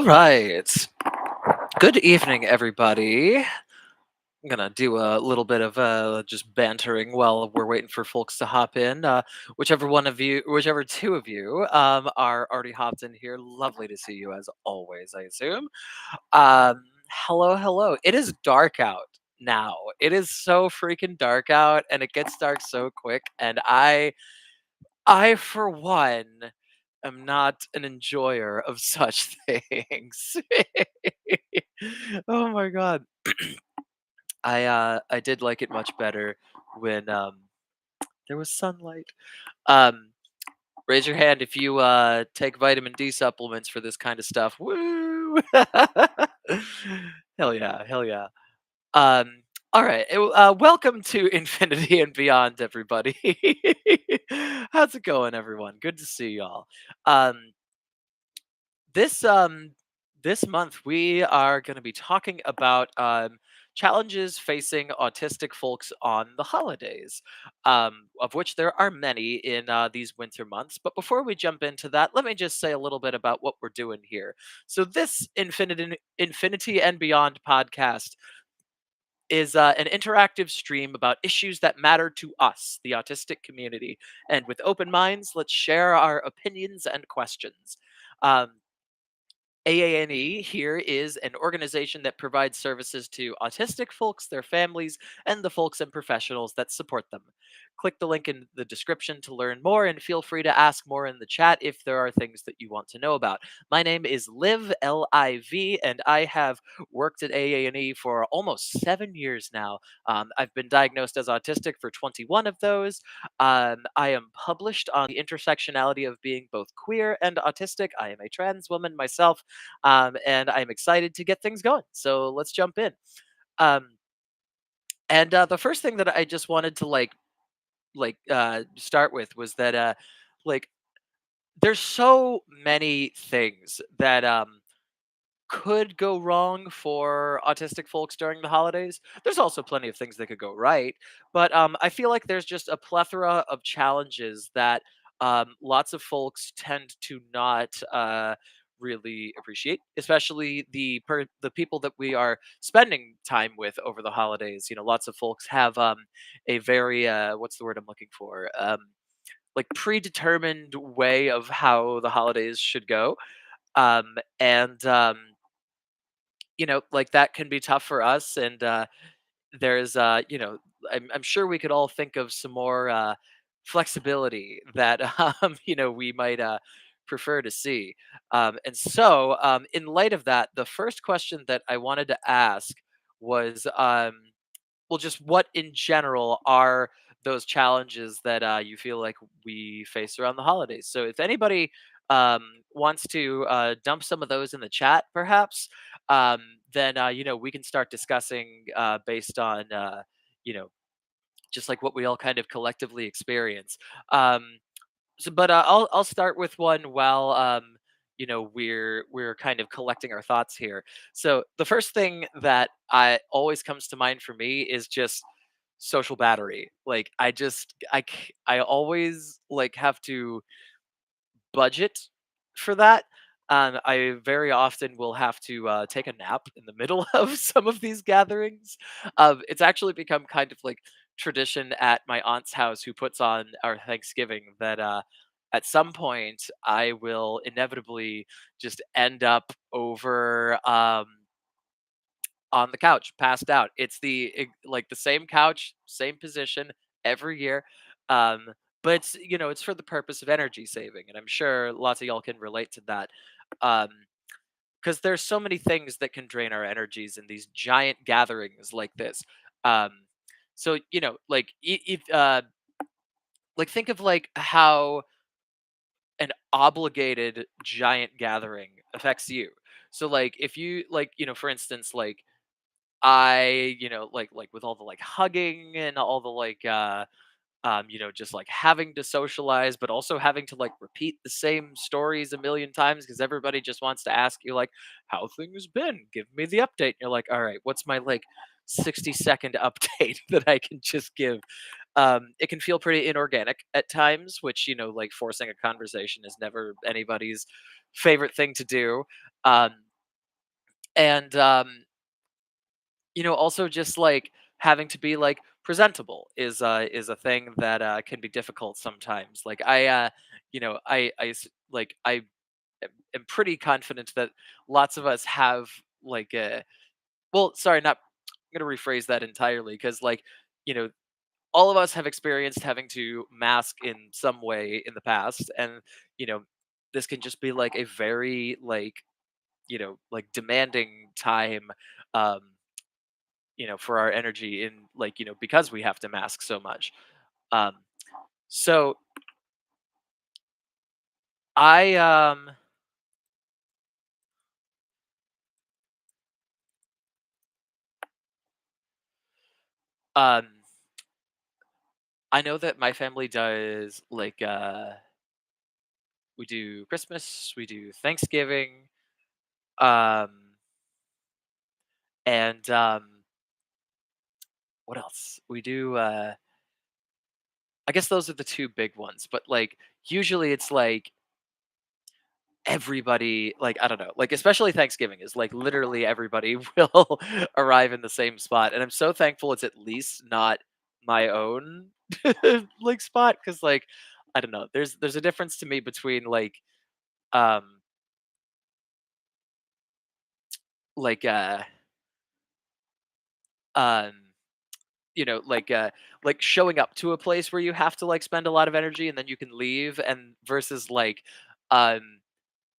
right. Good evening, everybody. I'm gonna do a little bit of just bantering while we're waiting for folks to hop in. Whichever two of you are already hopped in here. Lovely to see you as always. I assume. Hello, hello. It is dark out now. It is so freaking dark out, and it gets dark so quick. And I for one am not an enjoyer of such things. Oh my god. I did like it much better when there was sunlight. Um Raise your hand if you take vitamin D supplements for this kind of stuff. Woo! Hell yeah, hell yeah. Um, all right. Welcome to Infinity and Beyond, everybody. How's it going, everyone? Good to see y'all. Um, this this month we are going to be talking about challenges facing autistic folks on the holidays, of which there are many in these winter months. But before we jump into that, let me just say a little bit about what we're doing here. So this Infinity and Beyond podcast is an interactive stream about issues that matter to us, the autistic community. And with open minds, let's share our opinions and questions. Um, AANE here is an organization that provides services to autistic folks, their families, and the folks and professionals that support them. Click the link in the description to learn more and feel free to ask more in the chat if there are things that you want to know about. My name is Liv, Liv, and I have worked at AANE for almost 7 years now. I've been diagnosed as autistic for 21 of those. I am published on the intersectionality of being both queer and autistic. I am a trans woman myself, and I'm excited to get things going. So let's jump in. Um, and the first thing that I just wanted to start with was that like there's so many things that could go wrong for autistic folks during the holidays. There's also plenty of things that could go right, but I feel like there's just a plethora of challenges that lots of folks tend to not really appreciate, especially the people that we are spending time with over the holidays. You know, lots of folks have a very what's the word I'm looking for? Like predetermined way of how the holidays should go, and like that can be tough for us. And there's, I'm sure we could all think of some more flexibility that, we might prefer to see. In light of that, the first question that I wanted to ask was, well, just what in general are those challenges that you feel like we face around the holidays? So if anybody wants to dump some of those in the chat, perhaps, um, then we can start discussing based on you know just like what we all kind of collectively experience. Um, but I'll start with one while we're kind of collecting our thoughts here. So the first thing that I always comes to mind for me is just social battery. Like I always like have to budget for that. I very often will have to take a nap in the middle of some of these gatherings. It's actually become kind of like tradition at my aunt's house, who puts on our Thanksgiving, that at some point I will inevitably just end up over on the couch, passed out. It's like the same couch, same position every year. Um, but it's for the purpose of energy saving, and I'm sure lots of y'all can relate to that. Because there's so many things that can drain our energies in these giant gatherings like this. Um, so if like think of like how an obligated giant gathering affects you. So like if you like for instance, like like with all the like hugging and all the like just like having to socialize, but also having to like repeat the same stories a million times because everybody just wants to ask you like how things been. Give me the update. And you're like, all right, what's my like 60-second update that I can just give? It can feel pretty inorganic at times, which like forcing a conversation is never anybody's favorite thing to do. Um, And also just like having to be like presentable is a thing that can be difficult sometimes. Like I am pretty confident that lots of us have like a well, sorry, not I'm gonna rephrase that entirely because you know all of us have experienced having to mask in some way in the past, and you know this can just be like a very like demanding time, um for our energy in because we have to mask so much. um so I um I know that my family does we do Christmas, we do Thanksgiving, um and what else we do. I guess those are the two big ones, but usually it's like everybody, like, I don't know, like especially Thanksgiving is like literally everybody will arrive in the same spot, and I'm so thankful it's at least not my own like spot, because I don't know, there's a difference to me between um like um like showing up to a place where you have to like spend a lot of energy and then you can leave, and versus um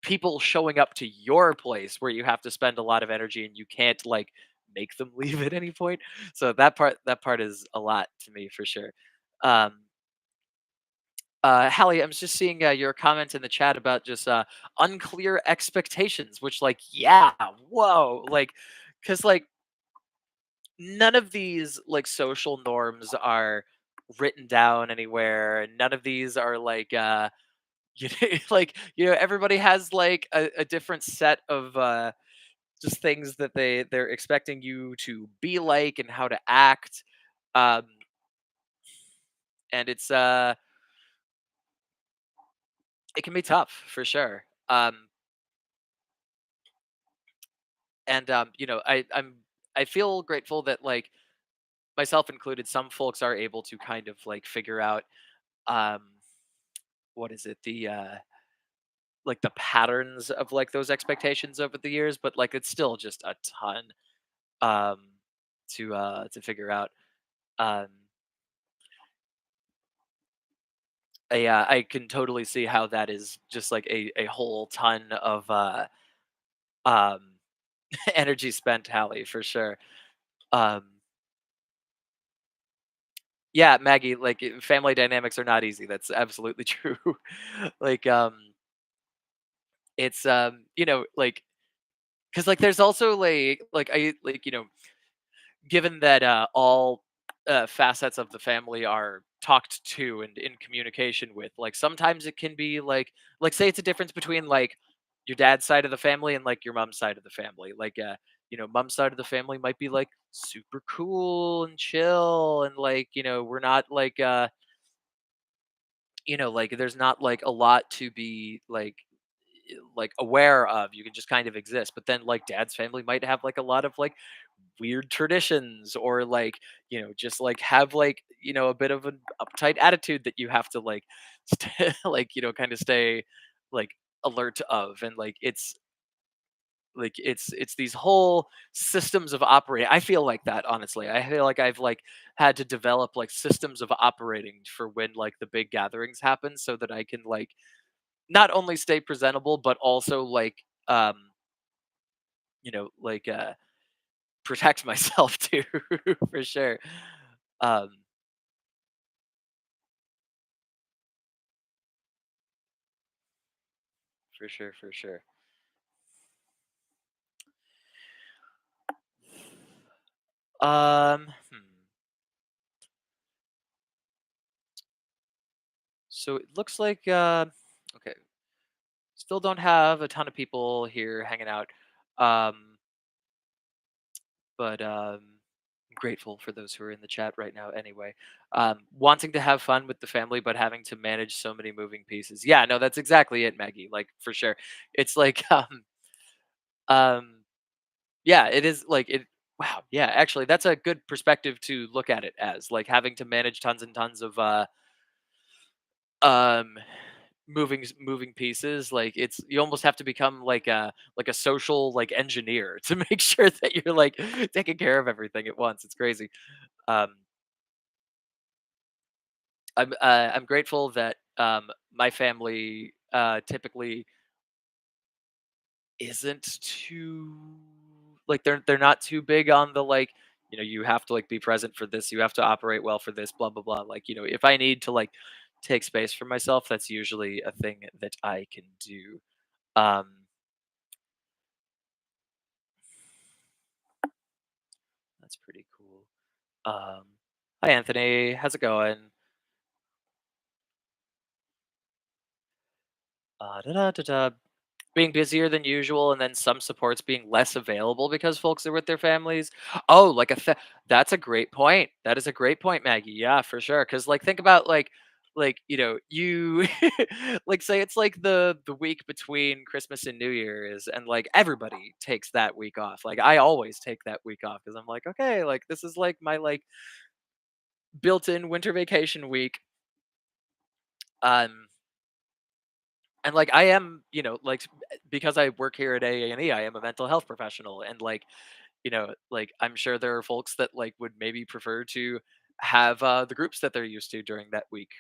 people showing up to your place where you have to spend a lot of energy and you can't make them leave at any point. So that part is a lot to me for sure. Um Hallie, I'm just seeing your comment in the chat about just unclear expectations, which yeah, whoa, because none of these social norms are written down anywhere, and none of these are everybody has a different set of just things that they're expecting you to be like and how to act. um and it can be tough for sure. And I feel grateful that myself included, some folks are able to kind of figure out um what is it, the patterns of those expectations over the years, but it's still just a ton um to figure out. um I can totally see how that is just like a whole ton of um energy spent, Hallie, for sure. um yeah, Maggie, family dynamics are not easy, that's absolutely true. like it's because there's also I given that all facets of the family are talked to and in communication with, sometimes it can be say it's a difference between your dad's side of the family and your mom's side of the family. Mom's side of the family might be super cool and chill, and we're not there's not a lot to be aware of, you can just kind of exist. But then dad's family might have a lot of weird traditions, or just have a bit of an uptight attitude that you have to kind of stay like alert of. And it's these whole systems of operating. I feel like that, honestly. I feel like I've had to develop systems of operating for when the big gatherings happen, so that I can not only stay presentable but also um protect myself too. For sure. Um, for sure, for sure. So it looks like okay, still don't have a ton of people here hanging out. Um, but I'm grateful for those who are in the chat right now anyway. Wanting to have fun with the family, but having to manage so many moving pieces. Yeah, no, that's exactly it, Maggie. For sure. It's um Yeah, it is like it wow, yeah, actually, that's a good perspective to look at it as, like, having to manage tons and tons of, um, moving pieces, like, it's you almost have to become like a social, like, engineer to make sure that you're, like, taking care of everything at once, it's crazy. Um, I'm grateful that, my family, typically isn't too like, they're not too big on the, like, you have to, like, be present for this, you have to operate well for this, blah, blah, blah, like, if I need to, like, take space for myself, that's usually a thing that I can do. Um, that's pretty cool. Hi, Anthony, how's it going? Da da da da. Being busier than usual and then some supports being less available because folks are with their families. Oh, like that's a great point. That is a great point, Maggie. Yeah, for sure. Cause like think about like, you like say it's like the week between Christmas and New Year's and like everybody takes that week off. Like I always take that week off because I'm like, okay, like this is like my like built-in winter vacation week. Um and like I am, like because I work here at A&E, I am a mental health professional and like like I'm sure there are folks that like would maybe prefer to have the groups that they're used to during that week.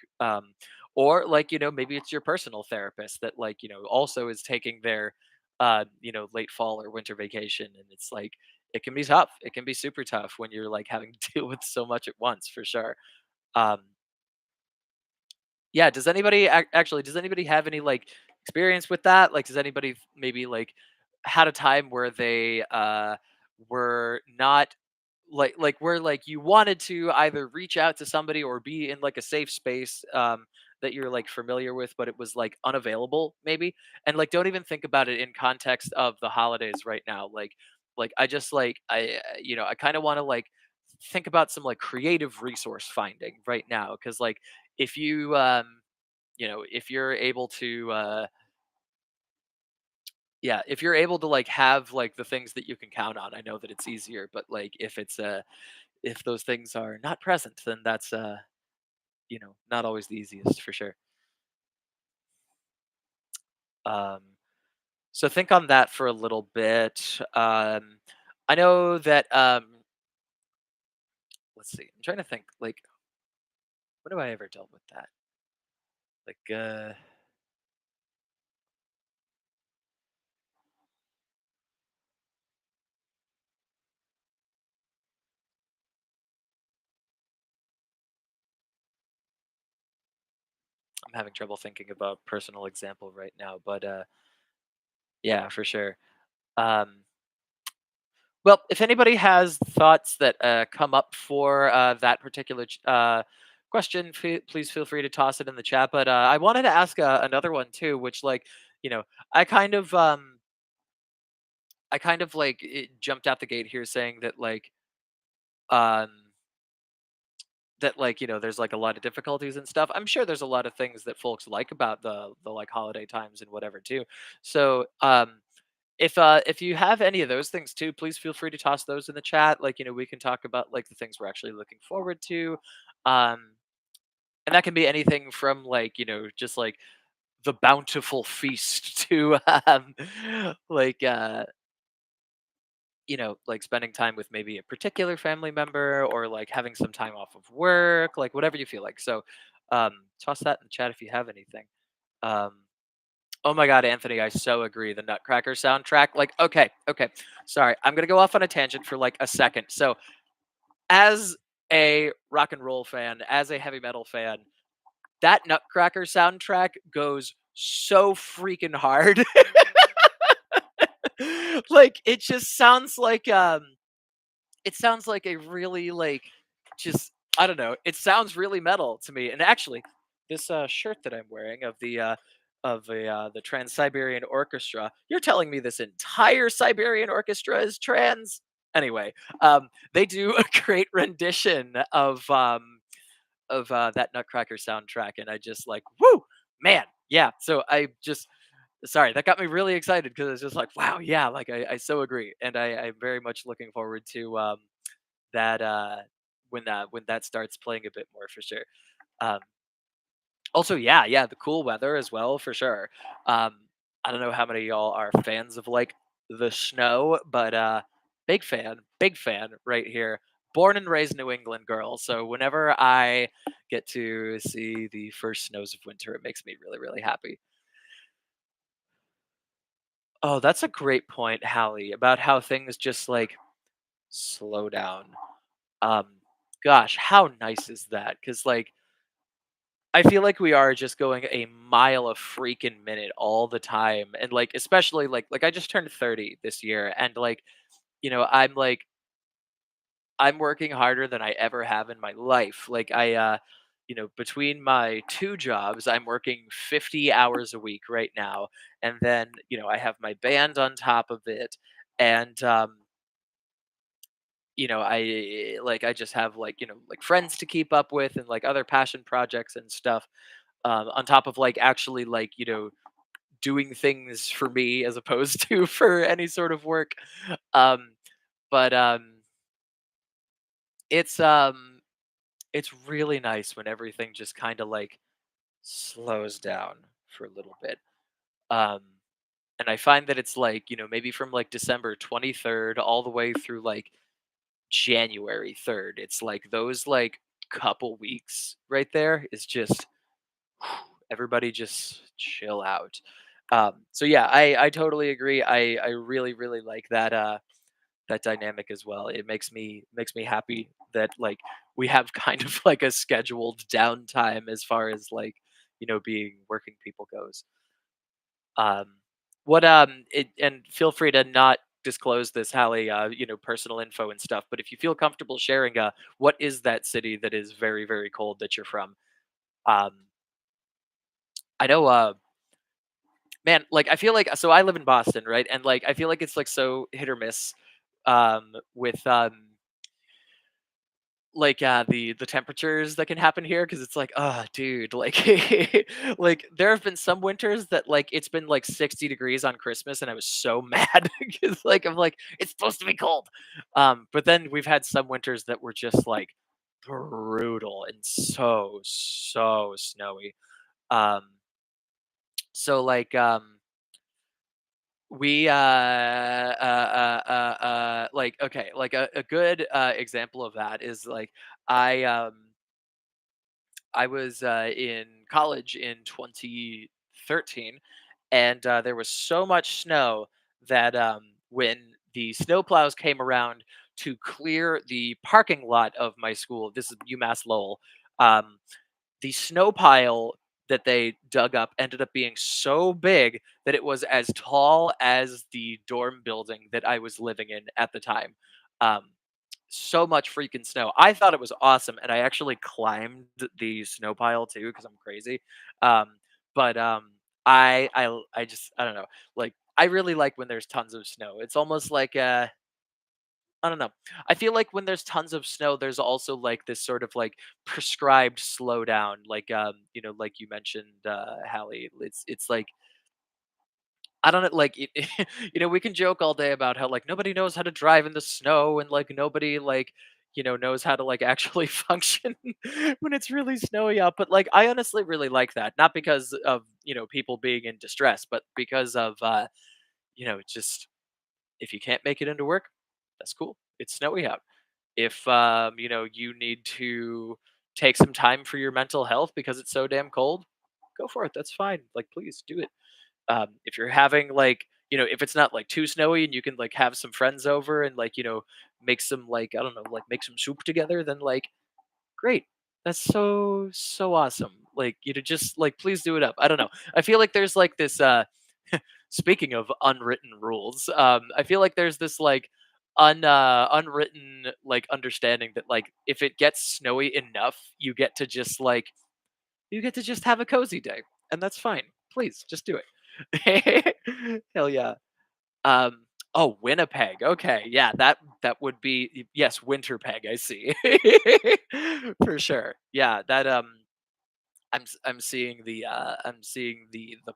Or like, maybe it's your personal therapist that like, also is taking their late fall or winter vacation and it's like it can be tough. It can be super tough when you're like having to deal with so much at once for sure. Um yeah, does anybody actually does anybody have any like experience with that? Like does anybody maybe like had a time where they were not like where like you wanted to either reach out to somebody or be in like a safe space that you're like familiar with but it was like unavailable maybe, and like don't even think about it in context of the holidays right now, like I just like I kind of want to like think about some like creative resource finding right now because like if you if you're able to yeah, if you're able to like have like the things that you can count on, I know that it's easier, but like if those things are not present, then that's not always the easiest for sure. Um, so think on that for a little bit. I know that let's see. I'm trying to think like when have I ever dealt with that? Like I'm having trouble thinking about personal example right now, but yeah, for sure. Um Well, if anybody has thoughts that come up for that particular question, please feel free to toss it in the chat. But I wanted to ask another one too, which like you know, I kind of like it jumped out the gate here saying um, that like there's like a lot of difficulties and stuff. I'm sure there's a lot of things that folks like about the like holiday times and whatever too. So if you have any of those things too, please feel free to toss those in the chat. Like, we can talk about like the things we're actually looking forward to. Um, and that can be anything from like, just like the bountiful feast to like like spending time with maybe a particular family member or like having some time off of work, like whatever you feel like. So toss that in the chat if you have anything. Um Oh my god, Anthony, I so agree. The Nutcracker soundtrack, like, okay, okay. Sorry, I'm gonna go off on a tangent for like a second. So, as a rock and roll fan, as a heavy metal fan, that Nutcracker soundtrack goes so freaking hard. Like, it sounds like a really like just I don't know. It sounds really metal to me. And actually, this shirt that I'm wearing of the Trans Siberian Orchestra. You're telling me this entire Siberian Orchestra is trans? Anyway, they do a great rendition of that Nutcracker soundtrack, and I just like woo man, yeah. So I just Sorry, that got me really excited because it's just like, wow, yeah, like I so agree, and I'm very much looking forward to that when that starts playing a bit more for sure. Um, Also, yeah, yeah, the cool weather as well for sure. Um, I don't know how many of y'all are fans of like the snow, but big fan right here. Born and raised New England girl, so whenever I get to see the first snows of winter, it makes me really, really happy. Oh, that's a great point, Hallie, about how things just like slow down. Um, Gosh, how nice is that? Because like I feel like we are just going a mile a freaking minute all the time, and, like, especially, I just turned 30 this year, and, like, I'm working harder than I ever have in my life. Between my 2 jobs, I'm working 50 hours a week right now, and then, I have my band on top of it, and, I just have, friends to keep up with and, like, other passion projects and stuff, on top of actually doing things for me as opposed to for any sort of work. Um, but it's um it's really nice when everything just kind of like slows down for a little bit. Um, and I find that it's maybe from like December 23rd all the way through like January 3rd. It's like those like couple weeks right there is just everybody just chill out. So yeah, I totally agree. I really really like that dynamic as well. It makes me happy that we have kind of like a scheduled downtime as far as being working people goes. Um, what it, and feel free to not disclose this, Hallie. Personal info and stuff. But if you feel comfortable sharing, what is that city that is very very cold that you're from? Um, I know. Man, like, I feel like so I live in Boston, right? And, like, I feel like it's, like, so hit or miss, with, the temperatures that can happen here because it's like, oh, dude, like like, there have been some winters that, like, it's been, like, 60 degrees on Christmas, and I was so mad because, I'm like, "It's supposed to be cold." But then we've had some winters that were just, like, brutal and so, so snowy. Um, so we like okay like a good example of that is I um I was in college in 2013, and there was so much snow that when the snowplows came around to clear the parking lot of my school, this is UMass Lowell. um, the snow pile that they dug up ended up being so big that it was as tall as the dorm building that I was living in at the time. Um, so much freaking snow. I thought it was awesome, and I actually climbed the snow pile too because I'm crazy. Um, but I don't know. Like I really like when there's tons of snow. It's almost like I don't know. I feel like when there's tons of snow, there's also like this sort of like prescribed slowdown, like you mentioned, Hallie. It's like I don't know, we can joke all day about how like nobody knows how to drive in the snow and like nobody knows how to like actually function when it's really snowy out. But like I honestly really like that, not because of people being in distress, but because of just if you can't make it into work, that's cool. It's snowy out. If you need to take some time for your mental health because it's so damn cold, go for it. That's fine. Like please do it. If you're having if it's not like too snowy and you can like have some friends over and make some I don't know, like make some soup together, then great. That's so so awesome. Just please do it up. I don't know. I feel like there's this speaking of unwritten rules, I feel like there's this unwritten understanding that if it gets snowy enough, you get to just have a cozy day, and that's fine. Please just do it. Hell yeah. Um oh, Winnipeg. Okay, yeah, that would be yes, Winterpeg. I see. For sure. Yeah, that I'm seeing the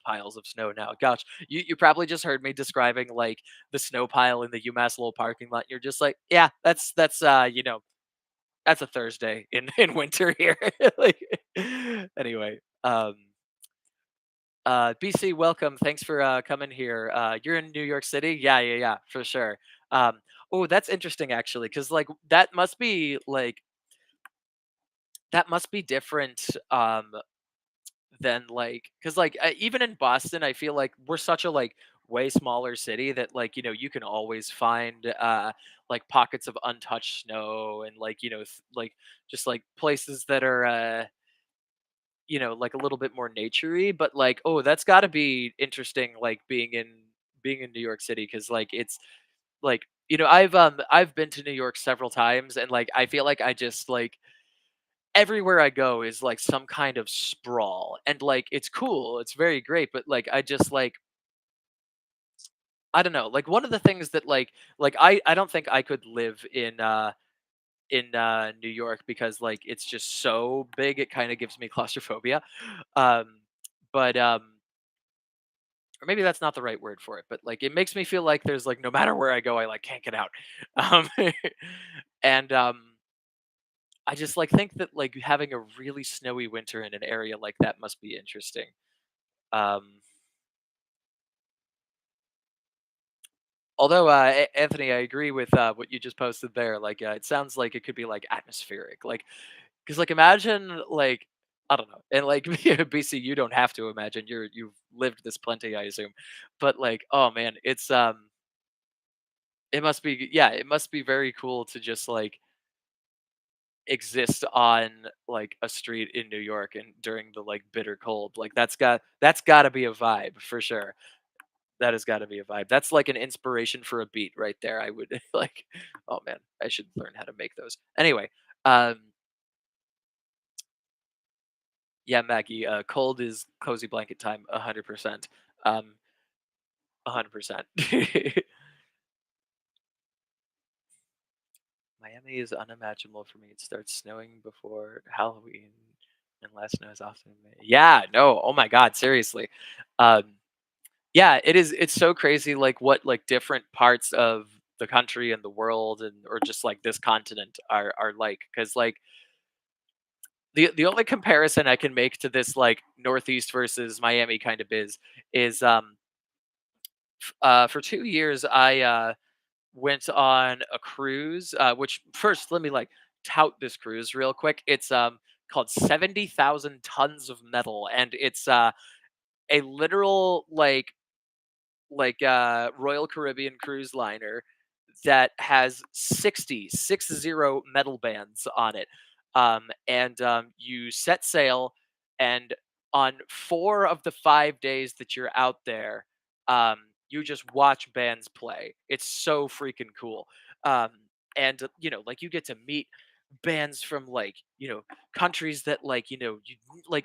piles of snow now. Gosh, you probably just heard me describing like the snow pile in the UMass Lowell parking lot. You're just like, yeah, that's a Thursday in in winter here. Like, anyway, BC, welcome. Thanks for coming here. You're in New York City? Yeah, yeah, yeah, for sure. Oh, that's interesting actually, because like that must be different than like because like even in Boston, I feel like we're such a like way smaller city that like you can always find like pockets of untouched snow and like like just like places that are like a little bit more naturey, but like, oh, that's got to be interesting, like being in New York City, because like it's like I've been to New York several times, and like I feel like I just like everywhere I go is like some kind of sprawl, and like it's cool, it's very great, but like I just like I don't know, like one of the things that I don't think I could live in New York because like it's just so big, it kind of gives me claustrophobia. Um, but or maybe that's not the right word for it, but like it makes me feel like there's like no matter where I go, I like can't get out. Um, and I just like think that like having a really snowy winter in an area like that must be interesting. Um, although Anthony, I agree with what you just posted there. Like it sounds like it could be like atmospheric, like because like imagine like I don't know, and like BC, you don't have to imagine. You've lived this plenty, I assume, but like oh man, it must be yeah, it must be very cool to just like exist on like a street in New York and during the like bitter cold. Like that's got to be a vibe for sure. That has got to be a vibe. That's like an inspiration for a beat right there. I would like oh man, I should learn how to make those. Anyway, um yeah, Maggie, cold is cozy blanket time 100%. 100%. Miami is unimaginable for me. It starts snowing before Halloween, and last snow is often in May. Yeah, no, oh my god, seriously. Um, yeah, it is. It's so crazy, like what like different parts of the country and the world, and or just like this continent are like. Because like the only comparison I can make to this like Northeast versus Miami kind of is for 2 years I went on a cruise, which first let me like tout this cruise real quick. It's called 70,000 Tons of Metal, and it's a literal Royal Caribbean cruise liner that has 60 metal bands on it. And you set sail, and on 4 of the 5 days that you're out there, um, you just watch bands play. It's so freaking cool. Um, and like you get to meet bands from like countries that like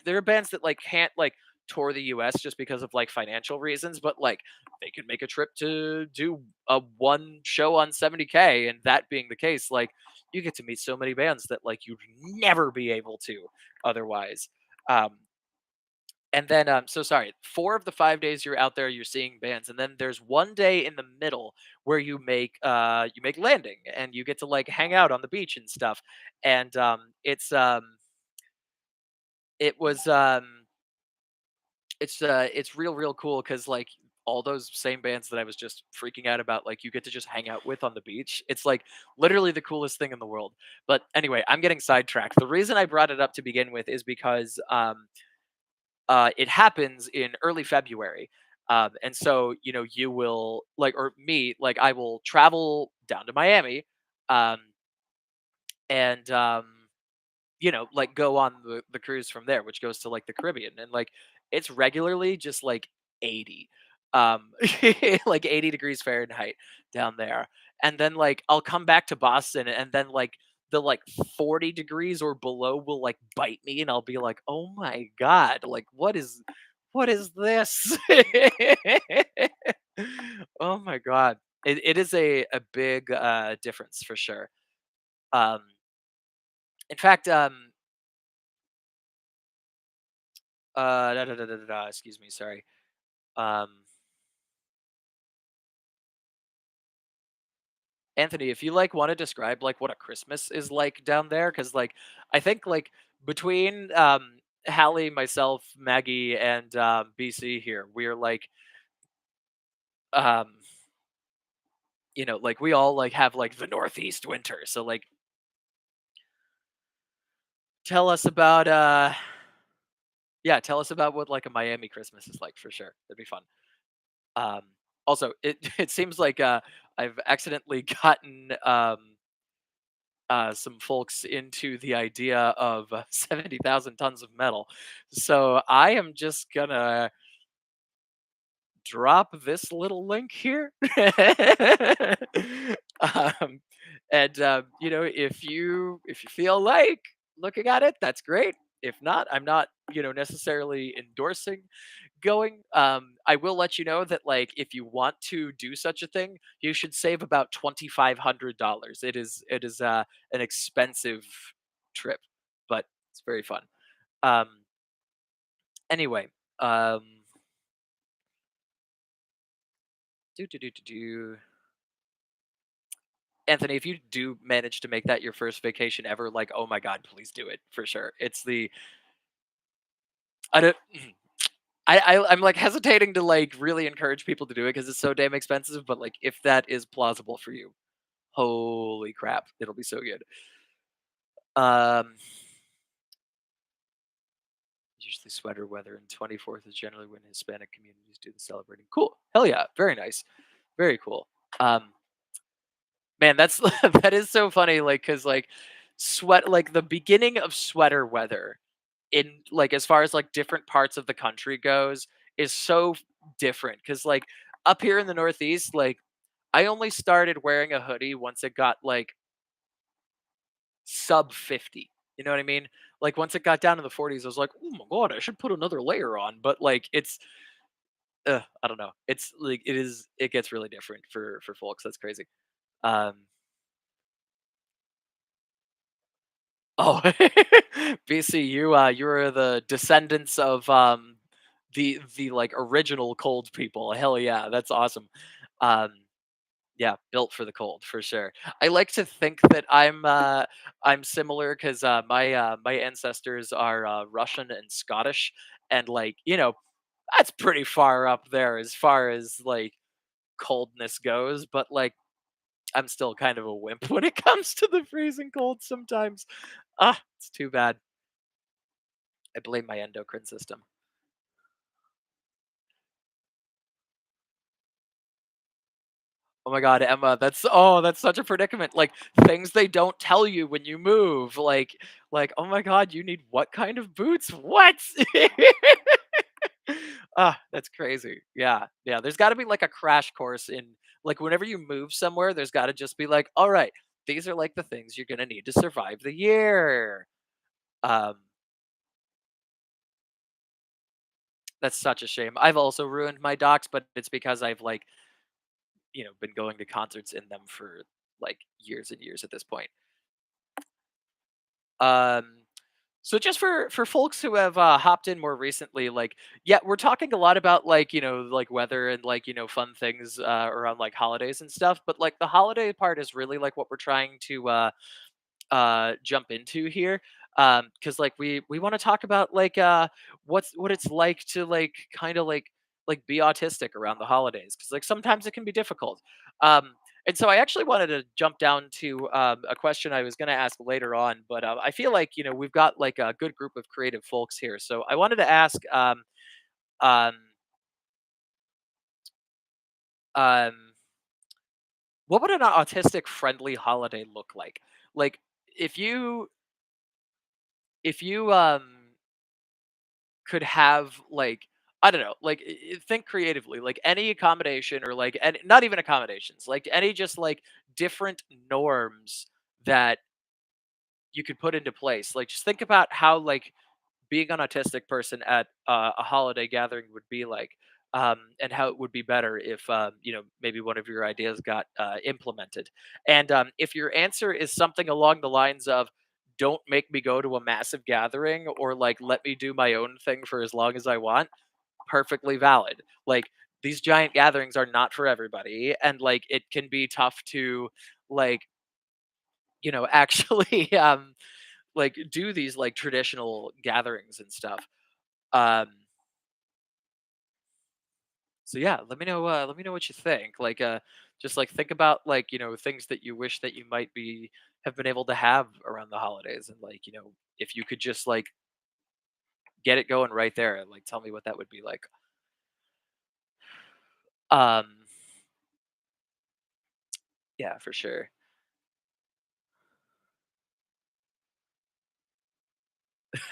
there are bands that like can't like tour the US just because of like financial reasons, but like they could make a trip to do a one show on 70K, and that being the case, like you get to meet so many bands that like you'd never be able to otherwise. Um and then so sorry, 4 of the 5 days you're out there, you're seeing bands, and then there's one day in the middle where you make landing, and you get to like hang out on the beach and stuff. And it was it's real cool because like all those same bands that I was just freaking out about, like you get to just hang out with on the beach. It's like literally the coolest thing in the world. But anyway, I'm getting sidetracked. The reason I brought it up to begin with is because it happens in early February. And so you will like or me like I will travel down to Miami, um, and like go on the cruise from there, which goes to like the Caribbean, and like it's regularly just like 80, like 80 degrees Fahrenheit down there, and then like I'll come back to Boston, and then like the like 40 degrees or below will like bite me, and I'll be like, oh my god, like what is this? Oh my god, it is a big difference for sure. Um, in fact, excuse me, sorry. Um, Anthony, if you like want to describe like what a Christmas is like down there, because like I think like between Hallie, myself, Maggie, and BC here, we're like um like we all like have like the Northeast winter. So like tell us about yeah, tell us about what like a Miami Christmas is like for sure. That'd be fun. Um Also it it seems like I've accidentally gotten some folks into the idea of 70,000 tons of metal. So I am just gonna drop this little link here. um, and if you feel like looking at it, that's great. If not, I'm not necessarily endorsing going. I will let you know that like if you want to do such a thing, you should save about $2,500. It is an expensive trip, but it's very fun. Um, anyway, um, do. Anthony, if you do manage to make that your first vacation ever, like, oh my god, please do it for sure. It's the I don't I'm like hesitating to like really encourage people to do it because it's so damn expensive. But like, if that is plausible for you, holy crap, it'll be so good. Um, Usually sweater weather, and 24th is generally when Hispanic communities do the celebrating. Cool, hell yeah, very nice, very cool. Um, Man, that's that is so funny. Like, cause like like the beginning of sweater weather in like as far as like different parts of the country goes is so different because like up here in the Northeast, like I only started wearing a hoodie once it got like sub 50. You know what I mean? Like once it got down to the 40s, I was like, oh my god, I should put another layer on. But like I don't know. It's like it gets really different for folks. That's crazy. Um Oh, BC, you're the descendants of the like original cold people. Hell yeah, that's awesome. Um yeah, built for the cold for sure. I like to think that I'm similar because my ancestors are Russian and Scottish, and like that's pretty far up there as far as like coldness goes. But like I'm still kind of a wimp when it comes to the freezing cold sometimes. Ah, it's too bad. I blame my endocrine system. Oh my god, Emma, that's such a predicament. Like things they don't tell you when you move. Oh my god, you need what kind of boots? What? Ah, that's crazy. Yeah. Yeah, there's got to be like a crash course in like whenever you move somewhere, there's got to just be like, "All right, these are like the things you're going to need to survive the year." Um that's such a shame. I've also ruined my docs, but it's because I've like been going to concerts in them for like years and years at this point. Um, so just for folks who have hopped in more recently, like yeah, we're talking a lot about like like weather and like fun things around like holidays and stuff. But like the holiday part is really like what we're trying to jump into here because like we want to talk about like what it's like to like kind of like be autistic around the holidays because like sometimes it can be difficult and so I actually wanted to jump down to a question I was going to ask later on but I feel like we've got like a good group of creative folks here so I wanted to ask um, um, what would an autistic friendly holiday look like if you if you could have like I don't know, like think creatively, like any accommodation or like and not even accommodations, like any just like different norms that you could put into place. Like just think about how like being an autistic person at a holiday gathering would be like, and how it would be better if maybe one of your ideas got implemented. And if your answer is something along the lines of don't make me go to a massive gathering or like let me do my own thing for as long as I want, perfectly valid. Like these giant gatherings are not for everybody and like it can be tough to like, actually like do these like traditional gatherings and stuff. Um so yeah, let me know what you think. Like just like think about like, things that you wish that you might be have been able to have around the holidays and like, if you could just like get it going right there and like tell me what that would be like. Um yeah, for sure.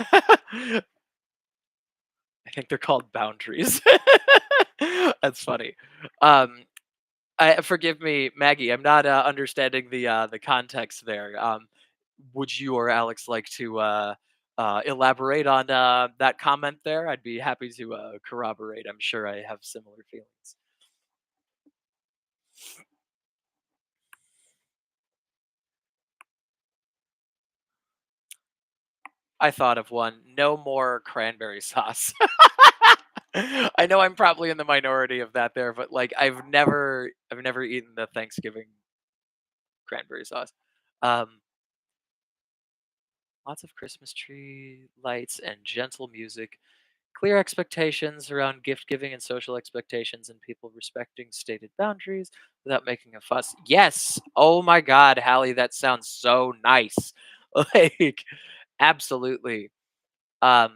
I think they're called boundaries. That's funny. Um forgive me, Maggie. I'm not understanding the context there. Would you or Alex like to elaborate on that comment there? I'd be happy to corroborate. I'm sure I have similar feelings. I thought of one. No more cranberry sauce. I know I'm probably in the minority of that there, but like I've never eaten the Thanksgiving cranberry sauce. Um, Lots of Christmas tree lights and gentle music. Clear expectations around gift giving and social expectations, and people respecting stated boundaries without making a fuss. Yes. Oh my God, Hallie, that sounds so nice. Like, absolutely. Um,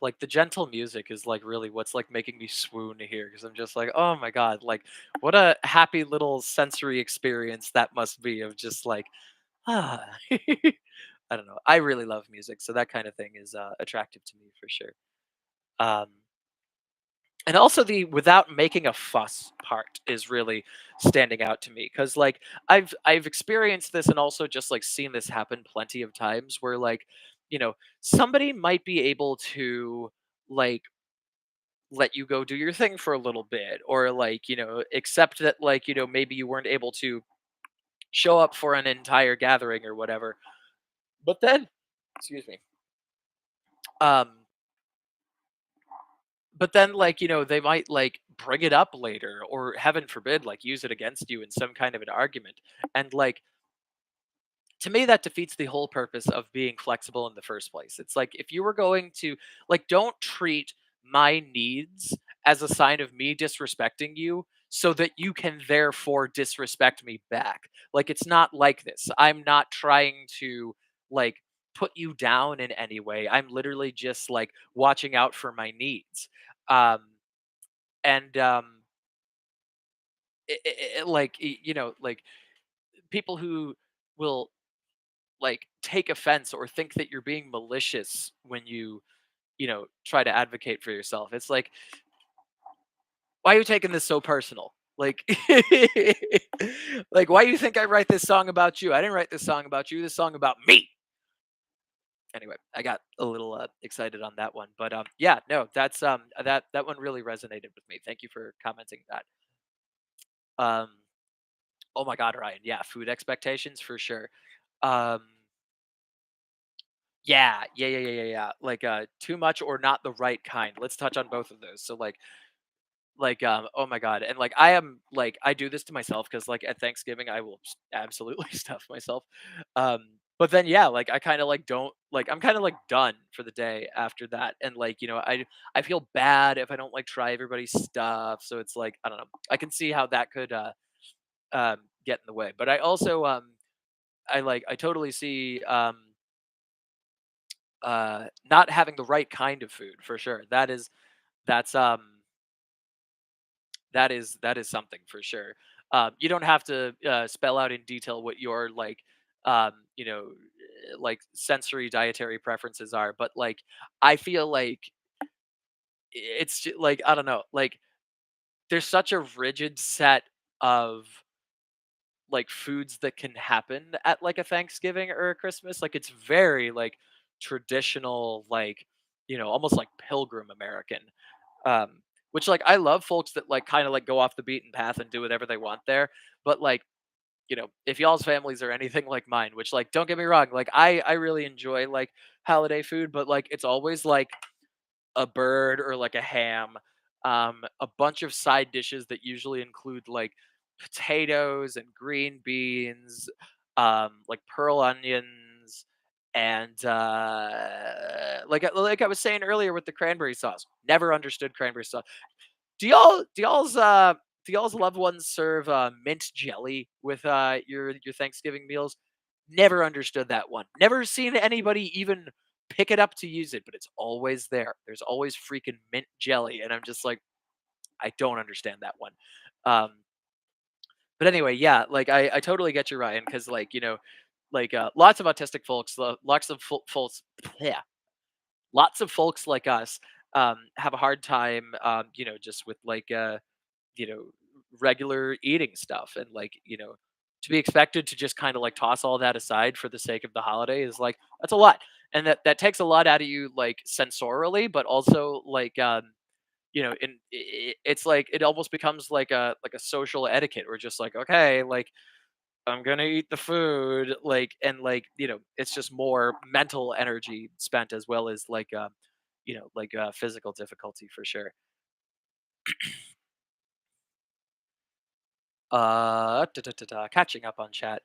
like the gentle music is like really what's like making me swoon here because I'm just like, oh my God, like what a happy little sensory experience that must be of just like, ah. I don't know. I really love music, so that kind of thing is attractive to me for sure. Um, and also the without making a fuss part is really standing out to me because like I've experienced this and also just like seen this happen plenty of times where like somebody might be able to like let you go do your thing for a little bit or like accept that like maybe you weren't able to show up for an entire gathering or whatever, but then excuse me, um but then like they might like bring it up later or heaven forbid like use it against you in some kind of an argument, and like to me that defeats the whole purpose of being flexible in the first place. It's like if you were going to like don't treat my needs as a sign of me disrespecting you so that you can therefore disrespect me back. Like it's not like this. I'm not trying to like put you down in any way. I'm literally just like watching out for my needs. Um and like like people who will like take offense or think that you're being malicious when you try to advocate for yourself. It's like, why are you taking this so personal? Like like why do you think I write this song about you? I didn't write this song about you. This song about me. Anyway, I got a little excited on that one, but yeah, no, that's that one really resonated with me. Thank you for commenting that. um oh my God, Ryan, yeah, food expectations for sure. um Yeah, yeah. Like, too much or not the right kind. Let's touch on both of those. So, oh my god, and like I am like I do this to myself because like at Thanksgiving I will absolutely stuff myself. Um, but then yeah, like I kind of like don't like I'm kind of like done for the day after that, and like I feel bad if I don't like try everybody's stuff. So it's like I don't know. I can see how that could get in the way, but I also I totally see not having the right kind of food for sure. That's that is something for sure. You don't have to spell out in detail what your like um, you know like sensory dietary preferences are, but like I feel like like I don't know, like there's such a rigid set of like foods that can happen at like a Thanksgiving or a Christmas. Like it's very like traditional, like almost like pilgrim American. Um, which like I love folks that like kind of like go off the beaten path and do whatever they want there. But like if y'all's families are anything like mine, which, like, don't get me wrong, like, I really enjoy, like, holiday food, but, like, it's always, like, a bird or, like, a ham, a bunch of side dishes that usually include, like, potatoes and green beans, like, pearl onions, and, like I was saying earlier with the cranberry sauce, never understood cranberry sauce. Do y'all do y'all's, uh do y'all's loved ones serve, mint jelly with, your Thanksgiving meals? Never understood that one. Never seen anybody even pick it up to use it, but it's always there. There's always freaking mint jelly, and I'm just like, I don't understand that one. Um, but anyway, yeah, like, I totally get you, Ryan, because, like, like, lots of autistic folks, lots of folks yeah, lots of folks like us, have a hard time, just with, like, you know, regular eating stuff, and, like, to be expected to just kind of, like, toss all that aside for the sake of the holiday is, like, that's a lot. And that takes a lot out of you, like, sensorially, but also, like, it's like it almost becomes like a social etiquette. We're just like, okay, like, I'm gonna eat the food, like, and, like, it's just more mental energy spent as well as, like, physical difficulty for sure. Catching up on chat.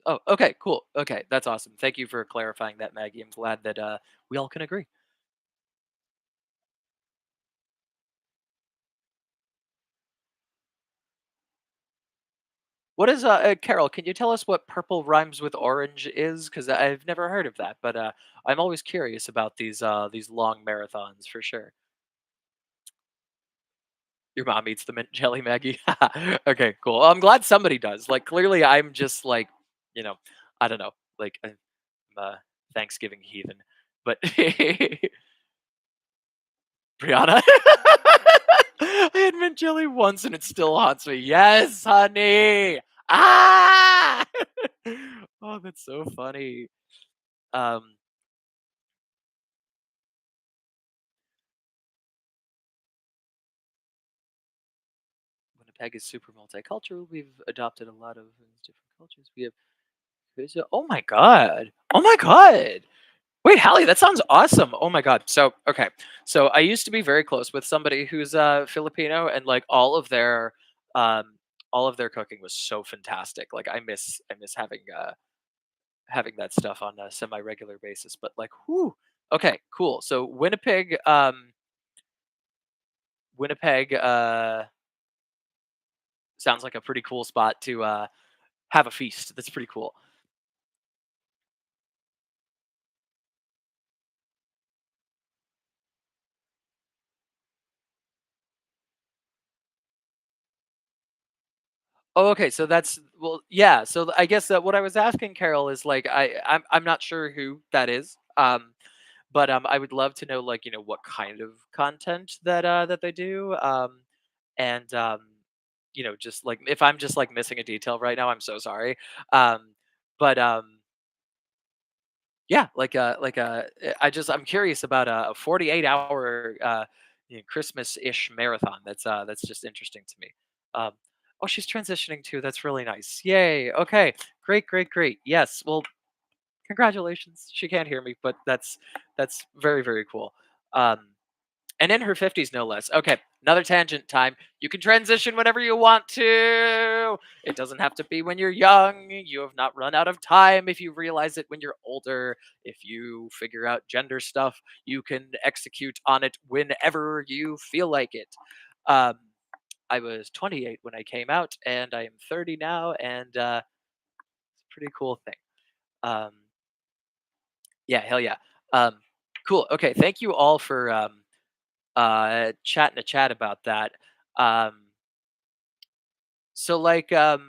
Oh, okay, cool. Okay, that's awesome. Thank you for clarifying that, Maggie. I'm glad that we all can agree. What is Carol? Can you tell us what purple rhymes with orange is? Because I've never heard of that, but I'm always curious about these long marathons for sure. Your mom eats the mint jelly, Maggie. Okay, cool. Well, I'm glad somebody does. Like, clearly, I'm just like, you know, I don't know, like, I'm a Thanksgiving heathen, but Brianna. I had mint jelly once and it still haunts me. Yes, honey. Ah! Oh, that's so funny. Um, Winnipeg is super multicultural. We've adopted a lot of different cultures. We have. Oh my god. Oh my god. Wait, Hallie, that sounds awesome. Oh my god. So, okay. So, I used to be very close with somebody who's Filipino, and, like, um all of their cooking was so fantastic. Like, I miss having that stuff on a semi-regular basis, but, like, whoo. Okay, cool. So, Winnipeg sounds like a pretty cool spot to have a feast. That's pretty cool. Oh, okay. So that's well, yeah. So I guess that what I was asking Carol is, like, I'm not sure who that is. But I would love to know, like, what kind of content that they do. And just, like, if I'm just, like, missing a detail right now, I'm so sorry. But yeah, I'm curious about a 48-hour Christmas-ish marathon. That's just interesting to me. Um, oh, she's transitioning too. That's really nice. Yay. Okay. Great, great, great. Yes. Well, congratulations. She can't hear me, but that's very, very cool. Um, and in her 50s, no less. Okay, another tangent time. You can transition whenever you want to. It doesn't have to be when you're young. You have not run out of time if you realize it when you're older. If you figure out gender stuff, you can execute on it whenever you feel like it. Um, I was 28 when I came out, and I am 30 now, and it's a pretty cool thing. Um, yeah, hell yeah. Um, cool. Okay, thank you all for chatting a chat about that. Um, so, like, what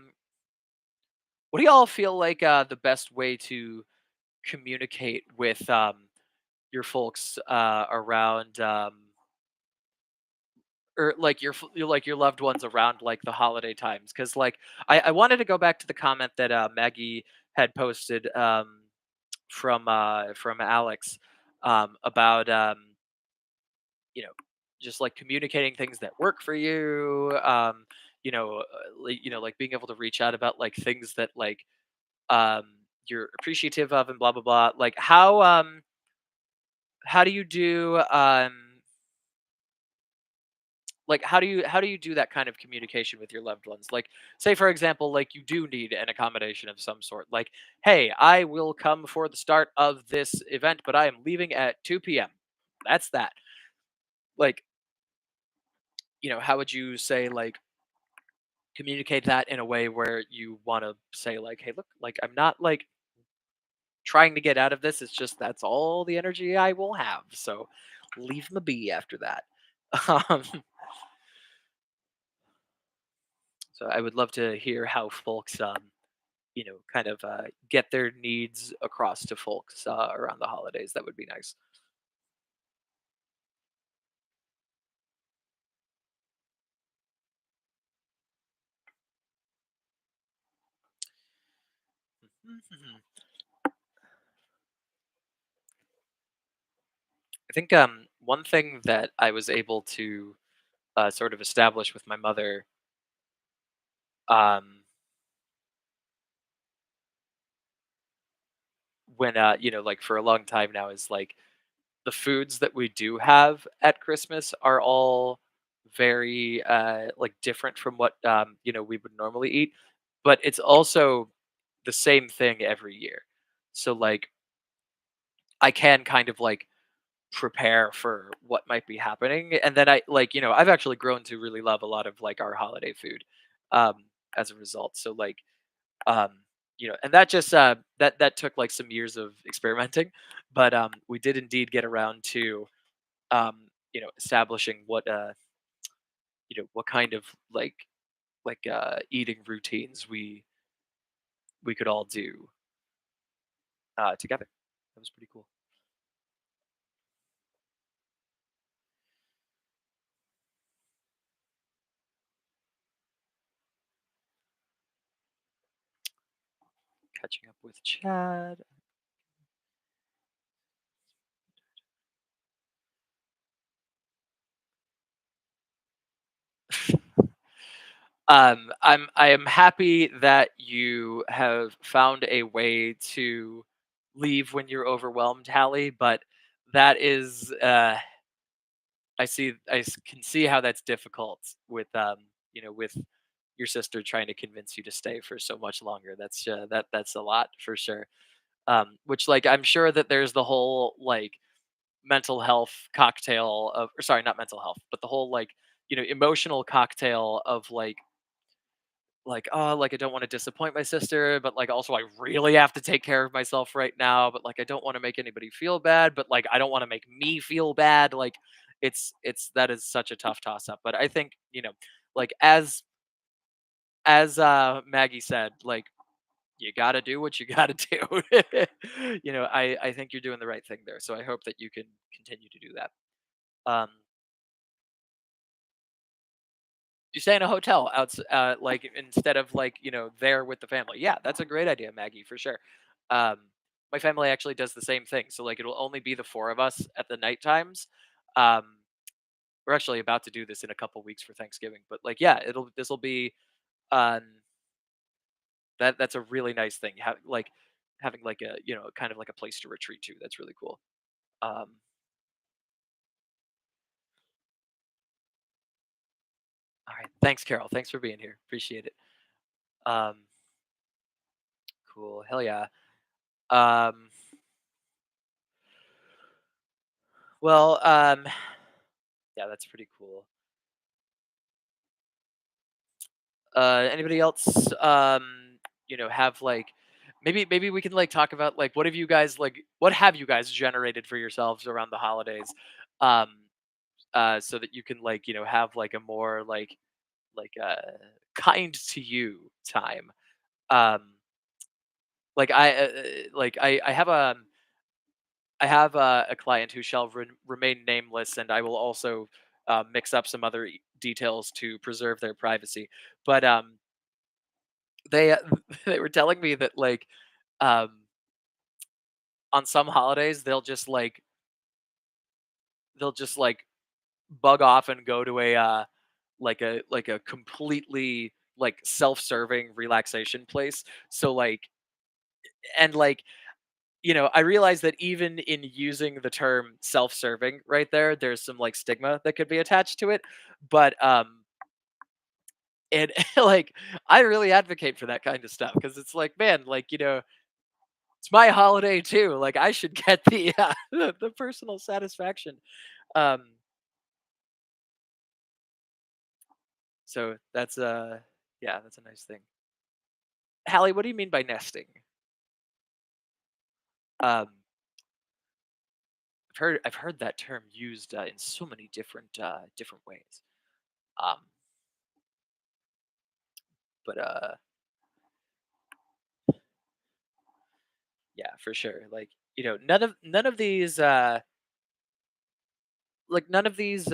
do y'all feel like the best way to communicate with your folks around, or, like, like, your loved ones around, like, the holiday times? Because, like, I wanted to go back to the comment that Maggie had posted, from Alex, about you know, just like communicating things that work for you. Like being able to reach out about like things that like um you're appreciative of and blah blah blah. Like how do you do how do you do that kind of communication with your loved ones? Like, say for example, like you do need an accommodation of some sort. Like, hey, I will come for the start of this event, but I am leaving at 2 p.m. That's that. Like, how would you say like communicate that in a way where you want to say like, hey, look, like I'm not like trying to get out of this. It's just that's all the energy I will have. So leave me be after that. Um, so I would love to hear how folks kind of get their needs across to folks around the holidays. That would be nice. Mhm. I think one thing that I was able to sort of establish with my mother, um, when like for a long time now, is like the foods that we do have at Christmas are all very like different from what we would normally eat, but it's also the same thing every year. So like I can kind of like prepare for what might be happening. And then I've actually grown to really love a lot of like our holiday food um as a result. So like um and that just that took like some years of experimenting, but we did indeed get around to establishing what kind of eating routines we could all do together. That was pretty cool. Catching up with Chad. I am happy that you have found a way to leave when you're overwhelmed, Hallie. But that is, can see how that's difficult with with your sister trying to convince you to stay for so much longer. That's a lot for sure. Which like I'm sure that there's the whole like mental health cocktail of, or sorry, not mental health, but the whole like emotional cocktail of like, "Oh, like, I don't wanna disappoint my sister, but, like, also I really have to take care of myself right now, but, like, I don't wanna make anybody feel bad, but, like, I don't wanna make me feel bad." Like, it's that is such a tough toss up, but I think, like, as Maggie said, like, you gotta do what you gotta do. I think you're doing the right thing there, so I hope that you can continue to do that. Um, you stay in a hotel like, instead of, like, there with the family. Yeah, that's a great idea, Maggie, for sure. Um, my family actually does the same thing, so, like, it'll only be the 4 of us at the night times. Um, we're actually about to do this in a couple weeks for Thanksgiving, but, like, yeah, this'll be, um that's a really nice thing, having, like, kind of like a place to retreat to. That's really cool. Um, alright, thanks, Carol. Thanks for being here. Appreciate it. Um, cool. Hell yeah. Um, well, yeah, that's pretty cool. Anybody else, have like maybe we can like talk about like what have you guys generated for yourselves around the holidays, um, so that you can like have like a more kind to you time. Um, I have a client who shall remain nameless, and I will also mix up some other details to preserve their privacy. But they they were telling me that um, on some holidays they'll just like bug off and go to a completely like self-serving relaxation place. So like and like I realize that even in using the term self-serving right there, there's some like stigma that could be attached to it. But and like I really advocate for that kind of stuff because it's like, man, like, it's my holiday too. Like I should get the the personal satisfaction. Um so that's yeah, that's a nice thing. Hallie, what do you mean by nesting? Um I've heard that term used in so many different ways. Um but yeah, for sure. Like, none of these none of these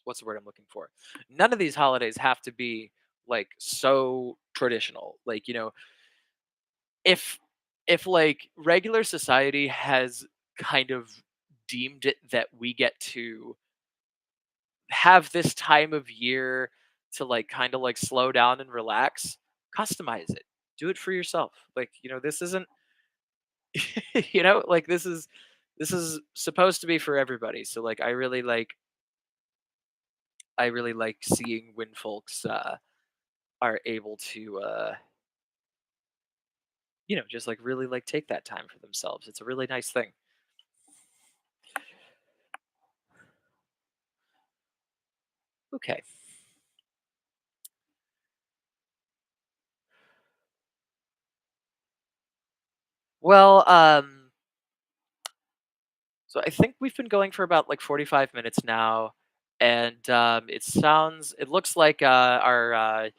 what's the word I'm looking for? None of these holidays have to be like so traditional. Like, if like regular society has kind of deemed it that we get to have this time of year to like kind of like slow down and relax, customize it. Do it for yourself. Like, this isn't like this is supposed to be for everybody. So like I really like seeing when folks are able to just like really like take that time for themselves. It's a really nice thing. Okay. Well, so I think we've been going for about like 45 minutes now, and it looks like our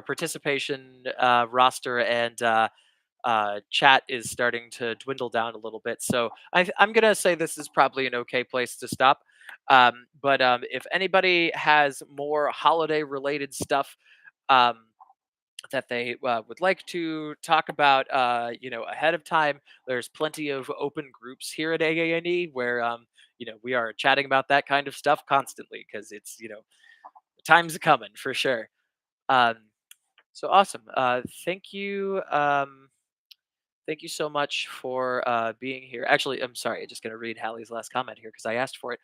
participation roster and chat is starting to dwindle down a little bit. So I'm gonna say this is probably an okay place to stop. But if anybody has more holiday related stuff, um, that they would like to talk about, ahead of time. There's plenty of open groups here at AANE where, we are chatting about that kind of stuff constantly because it's, the time's coming for sure. Um, so awesome. Thank you so much for being here. Actually, I'm sorry. I'm just going to read Hallie's last comment here because I asked for it.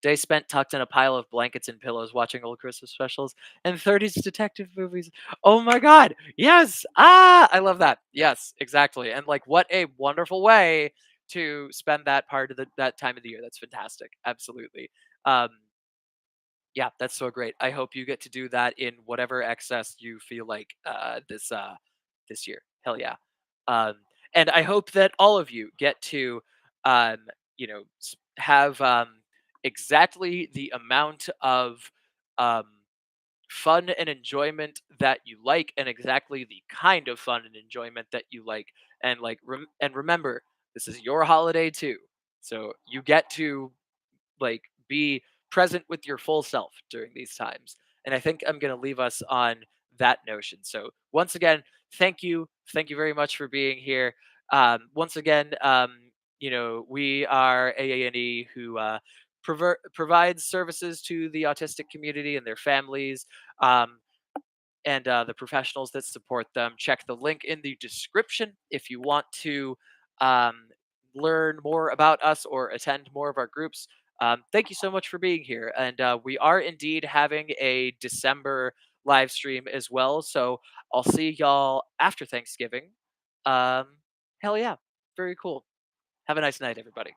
Day spent tucked in a pile of blankets and pillows watching old Christmas specials and 30s detective movies. Oh my god. Yes. Ah, I love that. Yes, exactly. And like what a wonderful way to spend that part of that time of the year. That's fantastic. Absolutely. Um yeah, that's so great. I hope you get to do that in whatever excess you feel like this year. Hell yeah. Um, and I hope that all of you get to have exactly the amount of um, fun and enjoyment that you like, and exactly the kind of fun and enjoyment that you like. And and remember, this is your holiday too, so you get to like be present with your full self during these times. And I think I'm going to leave us on that notion. So once again, thank you very much for being here. Once again, we are AANE who provides services to the autistic community and their families. Um, and the professionals that support them. Check the link in the description if you want to um, learn more about us or attend more of our groups. Thank you so much for being here. And we are indeed having a December live stream as well. So I'll see y'all after Thanksgiving. Um, hell yeah. Very cool. Have a nice night, everybody.